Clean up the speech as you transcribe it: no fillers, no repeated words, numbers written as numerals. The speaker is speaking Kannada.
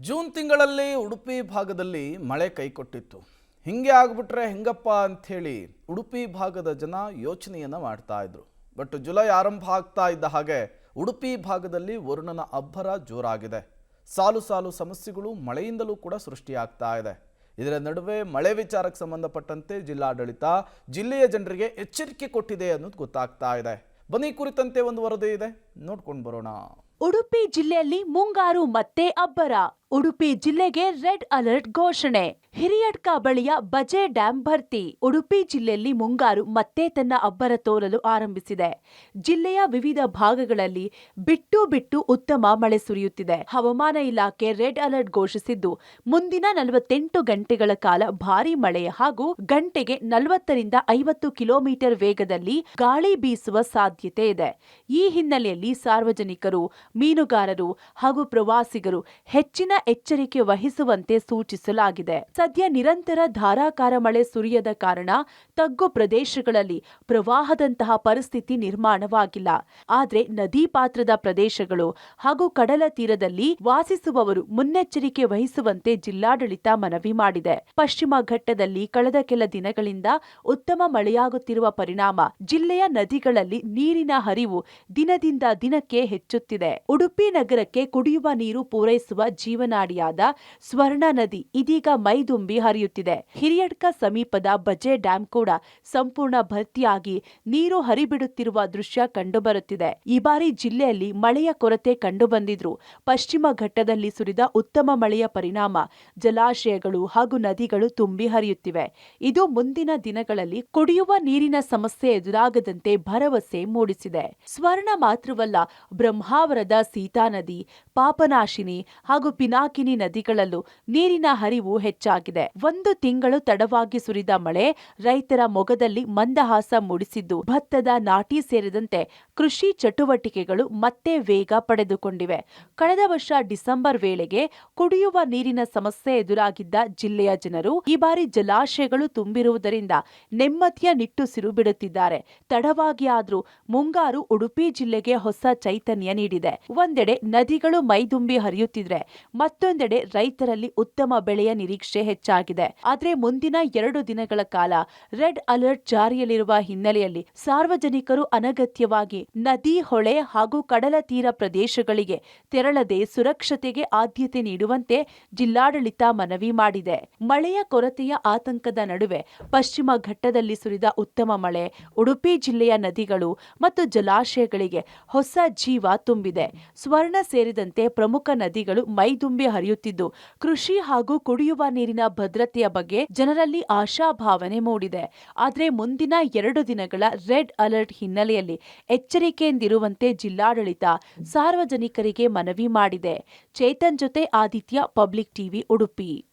ಜೂನ್ ತಿಂಗಳಲ್ಲಿ ಉಡುಪಿ ಭಾಗದಲ್ಲಿ ಮಳೆ ಕೈಕೊಟ್ಟಿತ್ತು. ಹಿಂಗೆ ಆಗ್ಬಿಟ್ರೆ ಹೆಂಗಪ್ಪ ಅಂಥೇಳಿ ಉಡುಪಿ ಭಾಗದ ಜನ ಯೋಚನೆಯನ್ನು ಮಾಡ್ತಾ ಇದ್ರು. ಬಟ್ ಜುಲೈ ಆರಂಭ ಆಗ್ತಾ ಇದ್ದ ಹಾಗೆ ಉಡುಪಿ ಭಾಗದಲ್ಲಿ ವರುಣನ ಅಬ್ಬರ ಜೋರಾಗಿದೆ. ಸಾಲು ಸಾಲು ಸಮಸ್ಯೆಗಳು ಮಳೆಯಿಂದಲೂ ಕೂಡ ಸೃಷ್ಟಿಯಾಗ್ತಾ ಇದೆ. ಇದರ ನಡುವೆ ಮಳೆ ವಿಚಾರಕ್ಕೆ ಸಂಬಂಧಪಟ್ಟಂತೆ ಜಿಲ್ಲಾಡಳಿತ ಜಿಲ್ಲೆಯ ಜನರಿಗೆ ಎಚ್ಚರಿಕೆ ಕೊಟ್ಟಿದೆ ಅನ್ನೋದು ಗೊತ್ತಾಗ್ತಾ ಇದೆ. ಬನ್ನಿ ಕುರಿತಂತೆ ಒಂದು ವರದಿ ಇದೆ, ನೋಡ್ಕೊಂಡು ಬರೋಣ. ಉಡುಪಿ ಜಿಲ್ಲೆಯಲ್ಲಿ ಮುಂಗಾರು ಮತ್ತೆ ಅಬ್ಬರ. ಉಡುಪಿ ಜಿಲ್ಲೆಗೆ ರೆಡ್ ಅಲರ್ಟ್ ಘೋಷಣೆ. ಹಿರಿಯಡ್ಕ ಬಳಿಯ ಬಜೆ ಡ್ಯಾಂ ಭರ್ತಿ. ಉಡುಪಿ ಜಿಲ್ಲೆಯಲ್ಲಿ ಮುಂಗಾರು ಮತ್ತೆ ತನ್ನ ಅಬ್ಬರ ತೋರಲು ಆರಂಭಿಸಿದೆ. ಜಿಲ್ಲೆಯ ವಿವಿಧ ಭಾಗಗಳಲ್ಲಿ ಬಿಟ್ಟು ಬಿಟ್ಟು ಉತ್ತಮ ಮಳೆ ಸುರಿಯುತ್ತಿದೆ. ಹವಾಮಾನ ಇಲಾಖೆ ರೆಡ್ ಅಲರ್ಟ್ ಘೋಷಿಸಿದ್ದು, ಮುಂದಿನ 48 ಗಂಟೆಗಳ ಕಾಲ ಭಾರೀ ಮಳೆ ಹಾಗೂ ಗಂಟೆಗೆ 40ರಿಂದ 50 ಕಿಲೋಮೀಟರ್ ವೇಗದಲ್ಲಿ ಗಾಳಿ ಬೀಸುವ ಸಾಧ್ಯತೆ ಇದೆ. ಈ ಹಿನ್ನೆಲೆಯಲ್ಲಿ ಸಾರ್ವಜನಿಕರು, ಮೀನುಗಾರರು ಹಾಗೂ ಪ್ರವಾಸಿಗರು ಹೆಚ್ಚಿನ ಎಚ್ಚರಿಕೆ ವಹಿಸುವಂತೆ ಸೂಚಿಸಲಾಗಿದೆ. ಸದ್ಯ ನಿರಂತರ ಧಾರಾಕಾರ ಮಳೆ ಸುರಿಯದ ಕಾರಣ ತಗ್ಗು ಪ್ರದೇಶಗಳಲ್ಲಿ ಪ್ರವಾಹದಂತಹ ಪರಿಸ್ಥಿತಿ ನಿರ್ಮಾಣವಾಗಿಲ್ಲ. ಆದರೆ ನದಿ ಪಾತ್ರದ ಪ್ರದೇಶಗಳು ಹಾಗೂ ಕಡಲ ತೀರದಲ್ಲಿ ವಾಸಿಸುವವರು ಮುನ್ನೆಚ್ಚರಿಕೆ ವಹಿಸುವಂತೆ ಜಿಲ್ಲಾಡಳಿತ ಮನವಿ ಮಾಡಿದೆ. ಪಶ್ಚಿಮ ಘಟ್ಟದಲ್ಲಿ ಕಳೆದ ಕೆಲ ದಿನಗಳಿಂದ ಉತ್ತಮ ಮಳೆಯಾಗುತ್ತಿರುವ ಪರಿಣಾಮ ಜಿಲ್ಲೆಯ ನದಿಗಳಲ್ಲಿ ನೀರಿನ ಹರಿವು ದಿನದಿಂದ ದಿನಕ್ಕೆ ಹೆಚ್ಚುತ್ತಿದೆ. ಉಡುಪಿ ನಗರಕ್ಕೆ ಕುಡಿಯುವ ನೀರು ಪೂರೈಸುವ ಜೀವನಾಡಿಯಾದ ಸ್ವರ್ಣ ನದಿ ಇದೀಗ ಮೈದುಂಬಿ ಹರಿಯುತ್ತಿದೆ. ಹಿರಿಯಡ್ಕ ಸಮೀಪದ ಬಜೆ ಡ್ಯಾಂ ಕೂಡ ಸಂಪೂರ್ಣ ಭರ್ತಿಯಾಗಿ ನೀರು ಹರಿಬಿಡುತ್ತಿರುವ ದೃಶ್ಯ ಕಂಡುಬರುತ್ತಿದೆ. ಈ ಬಾರಿ ಜಿಲ್ಲೆಯಲ್ಲಿ ಮಳೆಯ ಕೊರತೆ ಕಂಡುಬಂದಿದ್ರು ಪಶ್ಚಿಮ ಘಟ್ಟದಲ್ಲಿ ಸುರಿದ ಉತ್ತಮ ಮಳೆಯ ಪರಿಣಾಮ ಜಲಾಶಯಗಳು ಹಾಗೂ ನದಿಗಳು ತುಂಬಿ ಹರಿಯುತ್ತಿವೆ. ಇದು ಮುಂದಿನ ದಿನಗಳಲ್ಲಿ ಕುಡಿಯುವ ನೀರಿನ ಸಮಸ್ಯೆ ಎದುರಾಗದಂತೆ ಭರವಸೆ ಮೂಡಿಸಿದೆ. ಸ್ವರ್ಣ ಮಾತ್ರವಲ್ಲ, ಬ್ರಹ್ಮಾವರದ ಸೀತಾ ನದಿ, ಪಾಪನಾಶಿನಿ ಹಾಗೂ ಪಿನಾಕಿನಿ ನದಿಗಳಲ್ಲೂ ನೀರಿನ ಹರಿವು ಹೆಚ್ಚಾಗಿದೆ. 1 ತಿಂಗಳು ತಡವಾಗಿ ಸುರಿದ ಮಳೆ ರೈತರ ಮೊಗದಲ್ಲಿ ಮಂದಹಾಸ ಮೂಡಿಸಿದ್ದು, ಭತ್ತದ ನಾಟಿ ಸೇರಿದಂತೆ ಕೃಷಿ ಚಟುವಟಿಕೆಗಳು ಮತ್ತೆ ವೇಗ ಪಡೆದುಕೊಂಡಿವೆ. ಕಳೆದ ವರ್ಷ ಡಿಸೆಂಬರ್ ವೇಳೆಗೆ ಕುಡಿಯುವ ನೀರಿನ ಸಮಸ್ಯೆ ಎದುರಾಗಿದ್ದ ಜಿಲ್ಲೆಯ ಜನರು ಈ ಬಾರಿ ಜಲಾಶಯಗಳು ತುಂಬಿರುವುದರಿಂದ ನೆಮ್ಮದಿಯ ನಿಟ್ಟುಸಿರು ಬಿಡುತ್ತಿದ್ದಾರೆ. ತಡವಾಗಿ ಆದ್ರೂ ಮುಂಗಾರು ಉಡುಪಿ ಜಿಲ್ಲೆಗೆ ಹೊಸ ಚೈತನ್ಯ ನೀಡಿದೆ. ಒಂದೆಡೆ ನದಿಗಳು ಮೈದುಂಬಿ ಹರಿಯುತ್ತಿದ್ರೆ, ಮತ್ತೊಂದೆಡೆ ರೈತರಲ್ಲಿ ಉತ್ತಮ ಬೆಳೆಯ ನಿರೀಕ್ಷೆ ಹೆಚ್ಚಾಗಿದೆ. ಆದರೆ ಮುಂದಿನ 2 ದಿನಗಳ ಕಾಲ ರೆಡ್ ಅಲರ್ಟ್ ಜಾರಿಯಲ್ಲಿರುವ ಹಿನ್ನೆಲೆಯಲ್ಲಿ ಸಾರ್ವಜನಿಕರು ಅನಗತ್ಯವಾಗಿ ನದಿ, ಹೊಳೆ ಹಾಗೂ ಕಡಲ ತೀರ ಪ್ರದೇಶಗಳಿಗೆ ತೆರಳದೆ ಸುರಕ್ಷತೆಗೆ ಆದ್ಯತೆ ನೀಡುವಂತೆ ಜಿಲ್ಲಾಡಳಿತ ಮನವಿ ಮಾಡಿದೆ. ಮಳೆಯ ಕೊರತೆಯ ಆತಂಕದ ನಡುವೆ ಪಶ್ಚಿಮ ಘಟ್ಟದಲ್ಲಿ ಸುರಿದ ಉತ್ತಮ ಮಳೆ ಉಡುಪಿ ಜಿಲ್ಲೆಯ ನದಿಗಳು ಮತ್ತು ಜಲಾಶಯಗಳಿಗೆ ಹೊಸ ಜೀವ ತುಂಬಿದೆ. ಸ್ವರ್ಣ ಸೇರಿದಂತೆ ಪ್ರಮುಖ ನದಿಗಳು ಮೈದುಂಬಿ ಹರಿಯುತ್ತಿದ್ದು, ಕೃಷಿ ಹಾಗೂ ಕುಡಿಯುವ ನೀರಿನ ಭದ್ರತೆಯ ಬಗ್ಗೆ ಜನರಲ್ಲಿ ಆಶಾಭಾವನೆ ಮೂಡಿದೆ. ಆದರೆ ಮುಂದಿನ 2 ದಿನಗಳ ರೆಡ್ ಅಲರ್ಟ್ ಹಿನ್ನೆಲೆಯಲ್ಲಿ ಎಚ್ಚರಿಕೆಯಿಂದಿರುವಂತೆ ಜಿಲ್ಲಾಡಳಿತ ಸಾರ್ವಜನಿಕರಿಗೆ ಮನವಿ ಮಾಡಿದೆ. ಚೇತನ್ ಜೊತೆ ಆದಿತ್ಯ, ಪಬ್ಲಿಕ್ ಟಿವಿ, ಉಡುಪಿ.